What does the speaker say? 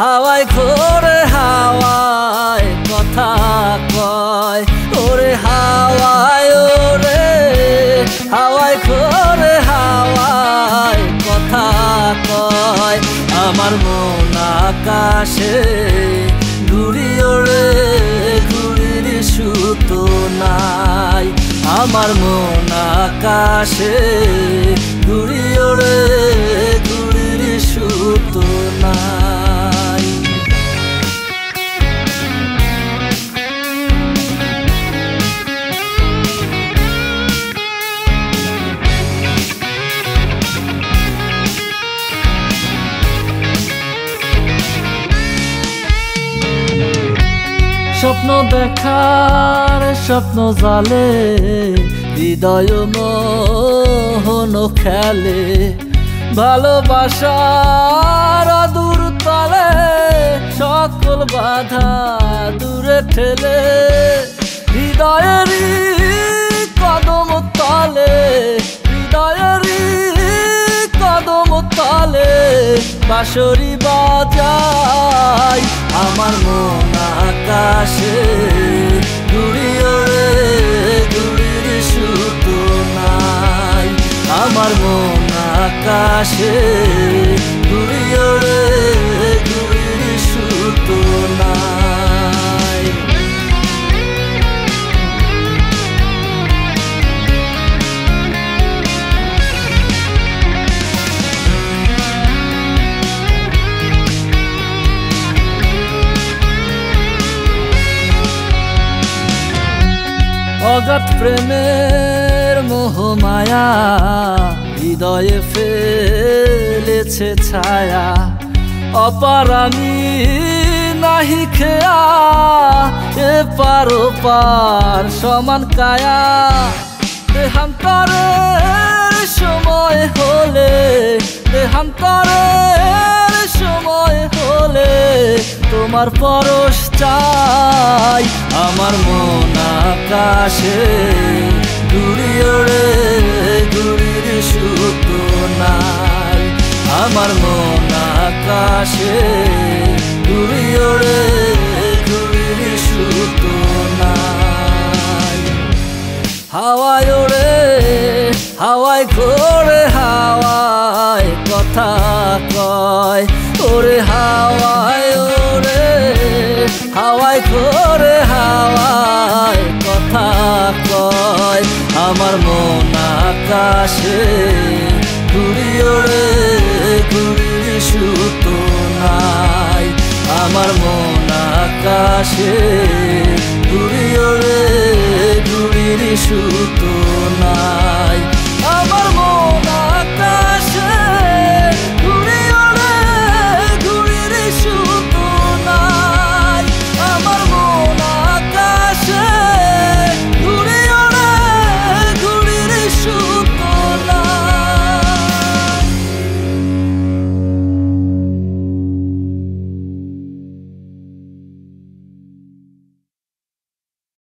হাওয়ায় ঘোরে হাওয়ায় কথা কয় ওরে হাওয়ায় ওরে হাওয়ায় ঘোরে হাওয়ায় কথা কয় আমার মন আকাশে ঘুরি ওরে ঘুরির সুতো নাই আমার মন আকাশে ঘুরি ওরে ঘুরির সুতো নাই স্বপ্ন দেখার স্বপ্ন জালে হৃদয় মোহন খেলে ভালোবাসার দূর তলে সকল বাধা দূরে ঠেলে হৃদয়েরই কদম তলে হৃদয়েরই কদম তলে বাঁশরি বাজায় আমার মন আকাশে ঘুরি ওরে ঘুরির সুতো নাই আমার মন আকাশে ঘুরি ওরে ঘুরির সুতো নাই অগাধ প্রেমের মোহ মায়া হৃদয়ে ফেলেছে ছায়া অপারামি নাহি খেয়া এপার ওপার সমান কায়া দেহান্তরের সময় হলে দেহান্তরের সময় হলে তোমার পরশ চাই আমার মন আকাশে ঘুরি ওরে ঘুরির সুতো নাই আমার মন আকাশে ঘুরি ওরে ঘুরির সুতো নাই হাওয়ায় ওরে হাওয়ায় ঘোরে হাওয়ায় কথা কয় ওরে হাওয়ায় ওরে হাওয়ায় ঘোরে হাওয়ায় কথা কয় আমার মন আকাশে ঘুরি ওরে ঘুরির সুতো নাই আমার মন আকাশে ঘুরি ওরে ঘুরির সুতো নাই